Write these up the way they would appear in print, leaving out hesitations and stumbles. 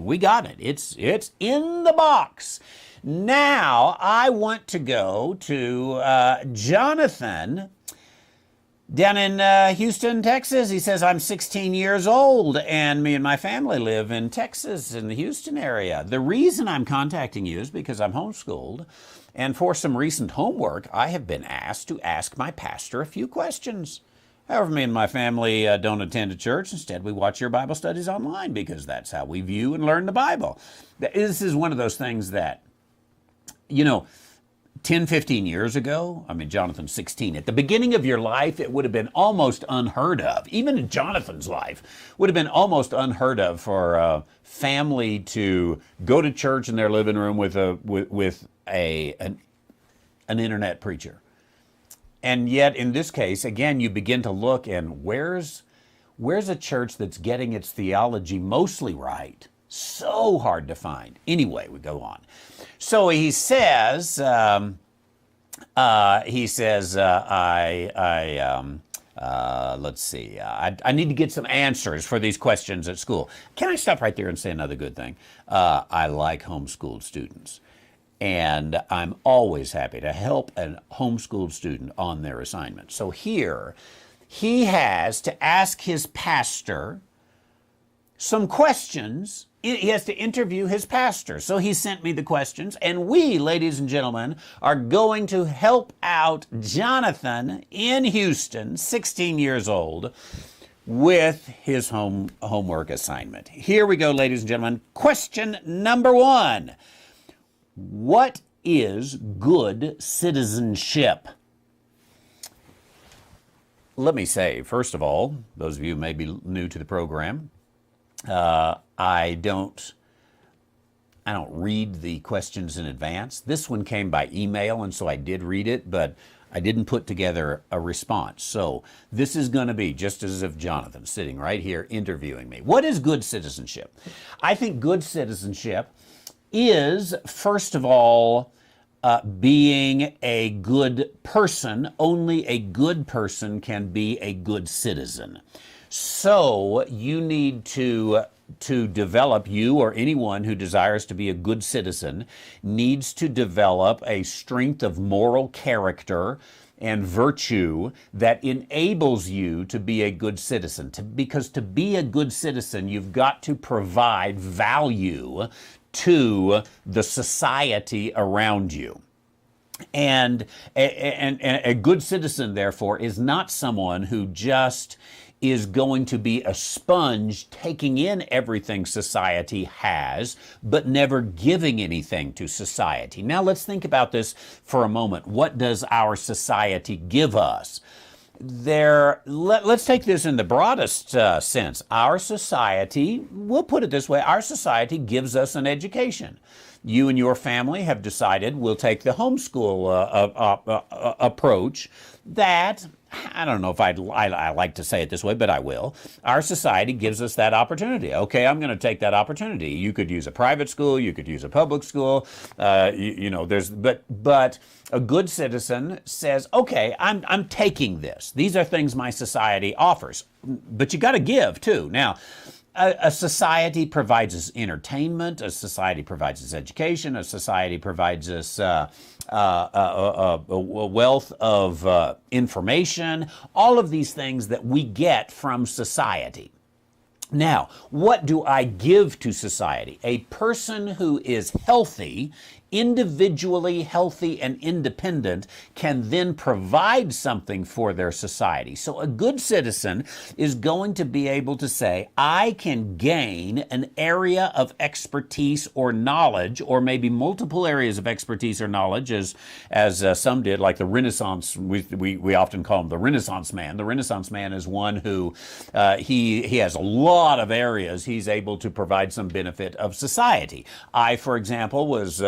We got it. It's in the box. Now, I want to go to Jonathan down in Houston, Texas. He says, I'm 16 years old, and me and my family live in Texas, in the Houston area. The reason I'm contacting you is because I'm homeschooled, and for some recent homework, I have been asked to ask my pastor a few questions. However, me and my family don't attend a church. Instead, we watch your Bible studies online because that's how we view and learn the Bible. This is one of those things that, 10, 15 years ago, Jonathan's 16. At the beginning of your life, it would have been almost unheard of. Even in Jonathan's life, would have been almost unheard of for a family to go to church in their living room with an internet preacher. And yet, in this case, again, you begin to look and where's a church that's getting its theology mostly right? So hard to find. Anyway, we go on. So he says, let's see, I need to get some answers for these questions at school. Can I stop right there and say another good thing? I like homeschooled students. And I'm always happy to help a homeschooled student on their assignment. So here, he has to ask his pastor some questions. He has to interview his pastor. So he sent me the questions, and we, ladies and gentlemen, are going to help out Jonathan in Houston, 16 years old, with his homework assignment. Here we go, ladies and gentlemen. Question number 1. What is good citizenship? Let me say, first of all, those of you who may be new to the program, I don't read the questions in advance. This one came by email, and so I did read it, but I didn't put together a response. So this is going to be just as if Jonathan's sitting right here interviewing me. What is good citizenship? I think good citizenship is, first of all, being a good person. Only a good person can be a good citizen. So you need to develop, you or anyone who desires to be a good citizen needs to develop a strength of moral character and virtue that enables you to be a good citizen. Because to be a good citizen, you've got to provide value to the society around you. And a good citizen, therefore, is not someone who just is going to be a sponge taking in everything society has, but never giving anything to society. Now let's think about this for a moment. What does our society give us? Let's take this in the broadest sense. Our society, we'll put it this way, our society gives us an education. You and your family have decided we'll take the homeschool approach that, I don't know if I like to say it this way, but I will. Our society gives us that opportunity. Okay, I'm going to take that opportunity. You could use a private school, you could use a public school, but a good citizen says, okay, I'm taking this. These are things my society offers, but you got to give too. Now, a society provides us entertainment, a society provides us education, a society provides us a wealth of information, all of these things that we get from society. Now, what do I give to society? A person who is healthy, individually healthy and independent, can then provide something for their society. So a good citizen is going to be able to say, I can gain an area of expertise or knowledge, or maybe multiple areas of expertise or knowledge, as some did, like the Renaissance. We often call him the Renaissance man. The Renaissance man is one who he has a lot of areas he's able to provide some benefit of society. I, for example, was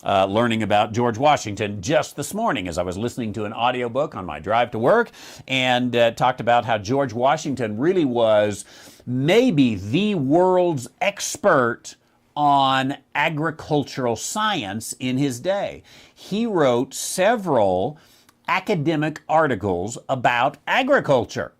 learning about George Washington just this morning as I was listening to an audiobook on my drive to work, and talked about how George Washington really was maybe the world's expert on agricultural science in his day. He wrote several academic articles about agriculture.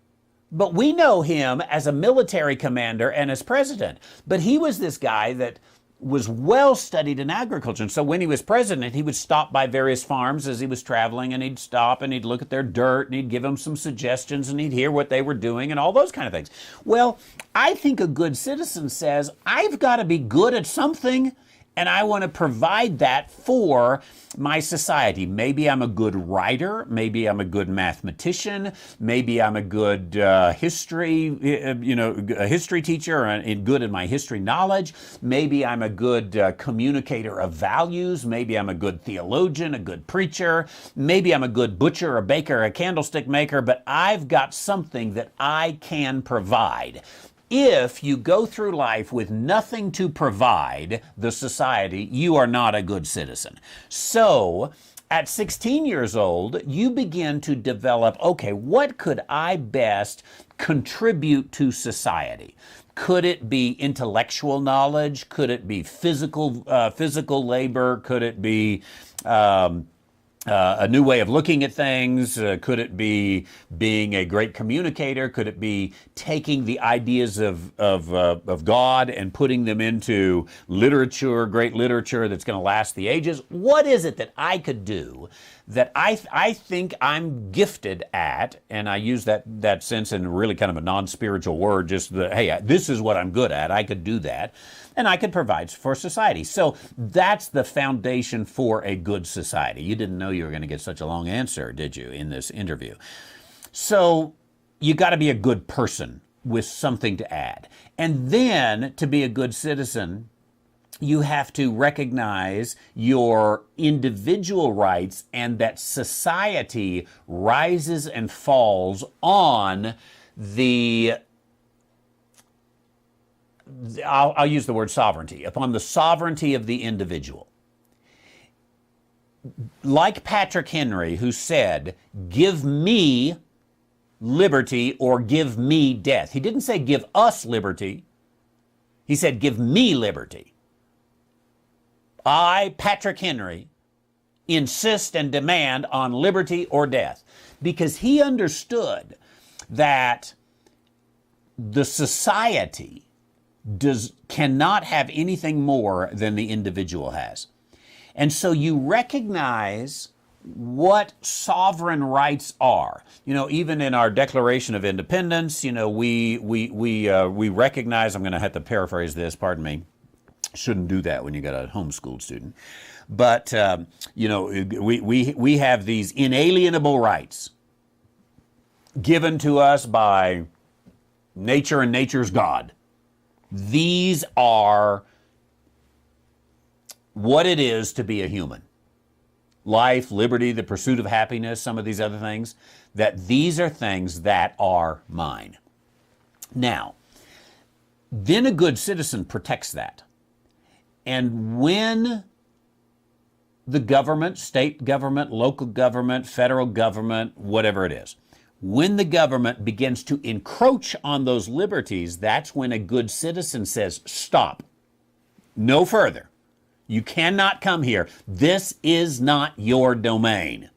But we know him as a military commander and as president. But he was this guy that was well studied in agriculture. And so when he was president, he would stop by various farms as he was traveling, and he'd stop and he'd look at their dirt and he'd give them some suggestions and he'd hear what they were doing and all those kind of things. Well, I think a good citizen says, I've got to be good at something, and I want to provide that for my society. Maybe I'm a good writer. Maybe I'm a good mathematician. Maybe I'm a good history teacher and good in my history knowledge. Maybe I'm a good communicator of values. Maybe I'm a good theologian, a good preacher. Maybe I'm a good butcher, a baker, a candlestick maker, but I've got something that I can provide. If you go through life with nothing to provide the society, you are not a good citizen. So, at 16 years old, you begin to develop, okay, what could I best contribute to society? Could it be intellectual knowledge? Could it be physical labor? Could it be a new way of looking at things? Could it be being a great communicator? Could it be taking the ideas of God and putting them into literature, great literature that's going to last the ages? What is it that I could do that I think I'm gifted at? And I use that sense in really kind of a non-spiritual word, just that, hey, this is what I'm good at. I could do that. And I could provide for society. So that's the foundation for a good society. You didn't know you were going to get such a long answer, did you, in this interview? So you got to be a good person with something to add. And then to be a good citizen, you have to recognize your individual rights and that society rises and falls on I'll use the word sovereignty, upon the sovereignty of the individual. Like Patrick Henry, who said, give me liberty or give me death. He didn't say give us liberty. He said, give me liberty. I, Patrick Henry, insist and demand on liberty or death, because he understood that the society cannot have anything more than the individual has. And so you recognize what sovereign rights are. You know, even in our Declaration of Independence, you know, we recognize, I'm going to have to paraphrase this, pardon me, shouldn't do that when you got a homeschooled student, but, you know, we have these inalienable rights given to us by nature and nature's God. These are what it is to be a human. Life, liberty, the pursuit of happiness, some of these other things, that these are things that are mine. Now, then a good citizen protects that. And when the government, state government, local government, federal government, whatever it is, when the government begins to encroach on those liberties, that's when a good citizen says, stop, no further. You cannot come here. This is not your domain.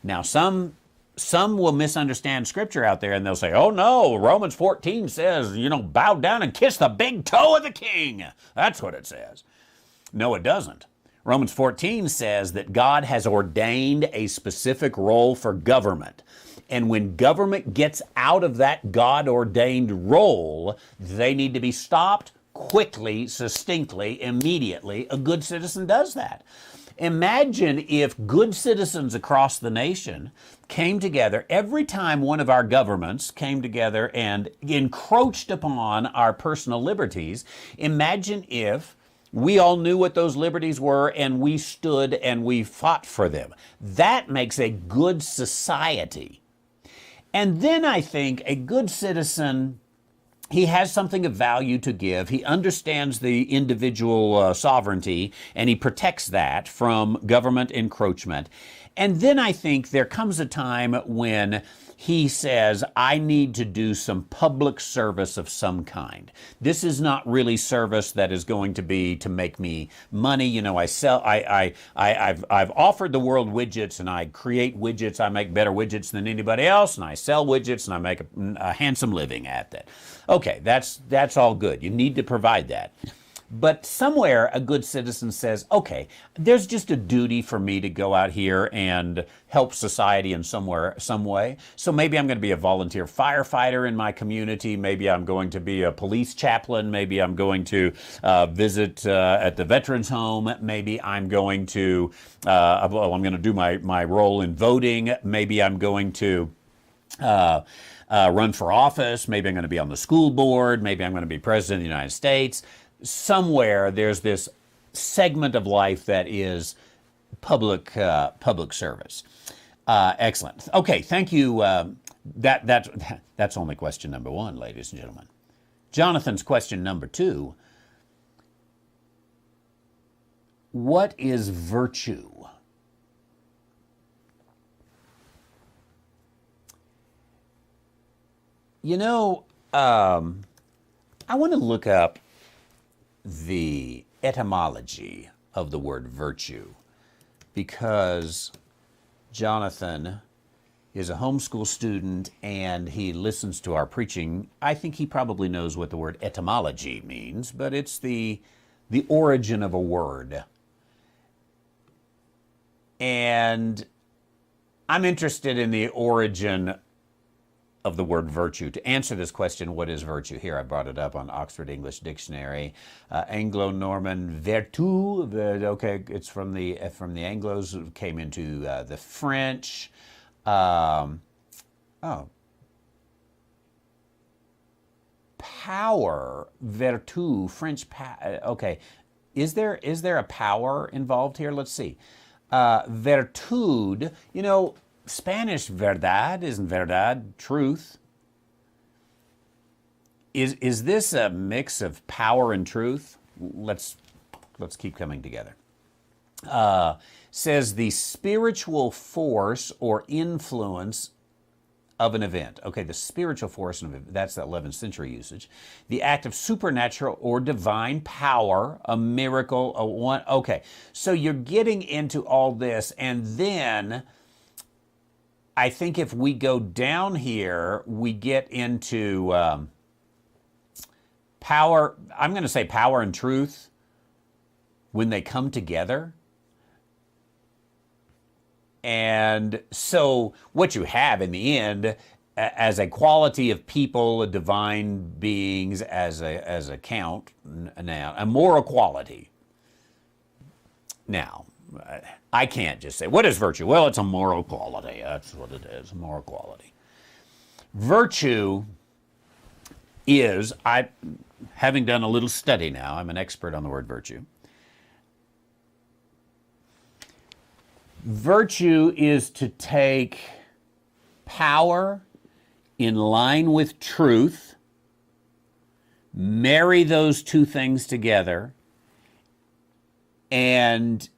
Now, some will misunderstand Scripture out there, and they'll say, oh no, Romans 14 says, you know, bow down and kiss the big toe of the king. That's what it says. No, it doesn't. Romans 14 says that God has ordained a specific role for government. And when government gets out of that God-ordained role, they need to be stopped quickly, succinctly, immediately. A good citizen does that. Imagine if good citizens across the nation came together every time one of our governments came together and encroached upon our personal liberties. Imagine if we all knew what those liberties were and we stood and we fought for them. That makes a good society. And then I think a good citizen, he has something of value to give. He understands the individual sovereignty, and he protects that from government encroachment. And then I think there comes a time when he says, I need to do some public service of some kind. This is not really service that is going to be to make me money. You know, I've offered the world widgets, and I create widgets. I make better widgets than anybody else, and I sell widgets, and I make a handsome living at that. Okay, that's all good. You need to provide that. But somewhere a good citizen says, okay, there's just a duty for me to go out here and help society in some way. So maybe I'm going to be a volunteer firefighter in my community. Maybe I'm going to be a police chaplain. Maybe I'm going to visit at the veterans home. Maybe I'm going to, I'm going to do my role in voting. Maybe I'm going to run for office. Maybe I'm going to be on the school board. Maybe I'm going to be president of the United States. Somewhere there's this segment of life that is public service. Excellent. Okay, thank you. That's only question number one, ladies and gentlemen. Jonathan's question number two. What is virtue? You know, I want to look up the etymology of the word virtue, because Jonathan is a homeschool student and he listens to our preaching. I think he probably knows what the word etymology means, but it's the origin of a word. And I'm interested in the origin of the word virtue. To answer this question, what is virtue? Here, I brought it up on Oxford English Dictionary. Anglo-Norman vertu. Okay, it's from the Anglos. Came into the French. Power, vertu, French. Okay, is there a power involved here? Let's see. Virtud. You know, Spanish verdad isn't verdad, truth. Is this a mix of power and truth? Let's keep coming together. Says the spiritual force or influence of an event. Okay, the spiritual force of an event, that's the 11th century usage. The act of supernatural or divine power, a miracle, a one. Okay, so you're getting into all this, and then I think if we go down here, we get into power. I'm going to say power and truth when they come together. And so what you have in the end, as a quality of people, divine beings, as a count, now, a moral quality. Now, I can't just say, what is virtue? Well, it's a moral quality. That's what it is, a moral quality. Virtue is, having done a little study now, I'm an expert on the word virtue. Virtue is to take power in line with truth, marry those two things together, and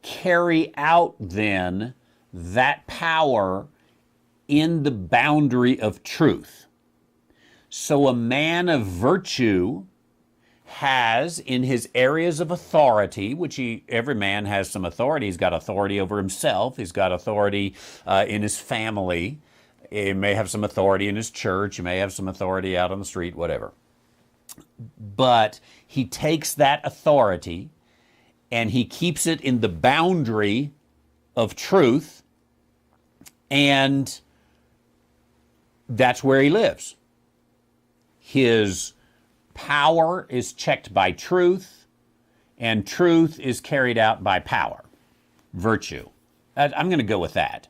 carry out then that power in the boundary of truth. So a man of virtue has in his areas of authority, which every man has some authority. He's got authority over himself. He's got authority in his family. He may have some authority in his church. He may have some authority out on the street, whatever. But he takes that authority and he keeps it in the boundary of truth, and that's where he lives. His power is checked by truth, and truth is carried out by power, virtue. I'm going to go with that.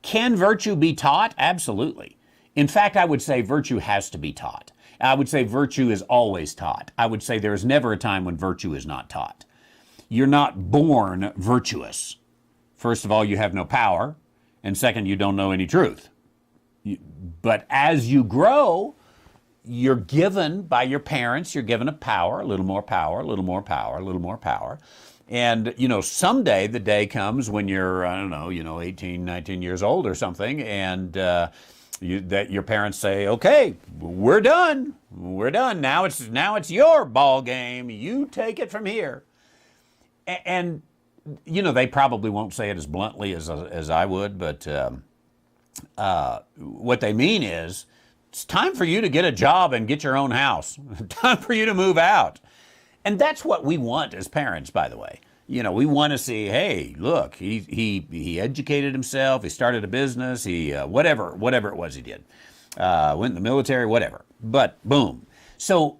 Can virtue be taught? Absolutely. In fact, I would say virtue has to be taught. I would say virtue is always taught. I would say there is never a time when virtue is not taught. You're not born virtuous. First of all, you have no power, and second, you don't know any truth. But as you grow, you're given by your parents, you're given a power, a little more power, a little more power, a little more power. And, someday the day comes when you're, I don't know, 18, 19 years old or something, and that your parents say, okay, we're done. We're done. Now it's your ball game. You take it from here. And, they probably won't say it as bluntly as I would, but what they mean is, it's time for you to get a job and get your own house. Time for you to move out. And that's what we want as parents, by the way. We want to see, hey, look, he educated himself, he started a business, he whatever it was he did, went in the military, whatever. But boom. So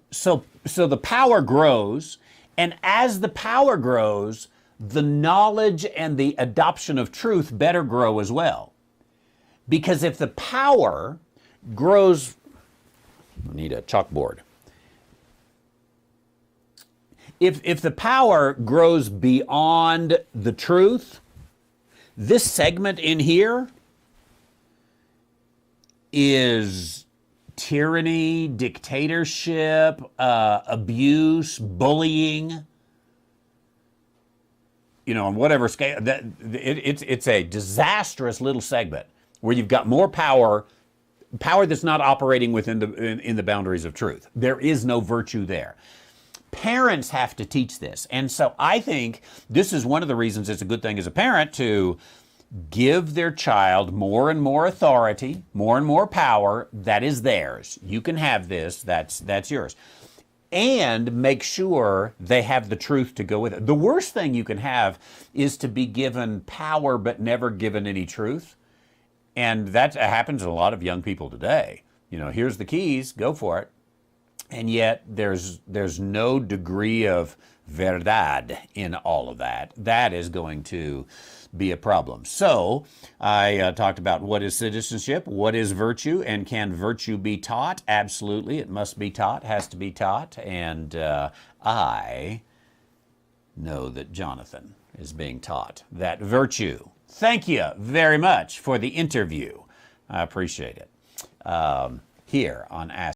the power grows, and as the power grows, the knowledge and the adoption of truth better grow as well. Because if the power grows, I need a chalkboard. If the power grows beyond the truth, this segment in here is tyranny, dictatorship, abuse, bullying, on whatever scale. It's a disastrous little segment where you've got more power that's not operating within in the boundaries of truth. There is no virtue there. Parents have to teach this. And so I think this is one of the reasons it's a good thing as a parent to give their child more and more authority, more and more power that is theirs. You can have this, that's yours. And make sure they have the truth to go with it. The worst thing you can have is to be given power but never given any truth. And that happens to a lot of young people today. Here's the keys, go for it. And yet there's no degree of verdad in all of that. That is going to be a problem. So I talked about what is citizenship, what is virtue, and can virtue be taught? Absolutely, it must be taught, has to be taught. And I know that Jonathan is being taught that virtue. Thank you very much for the interview. I appreciate it. Here on Ask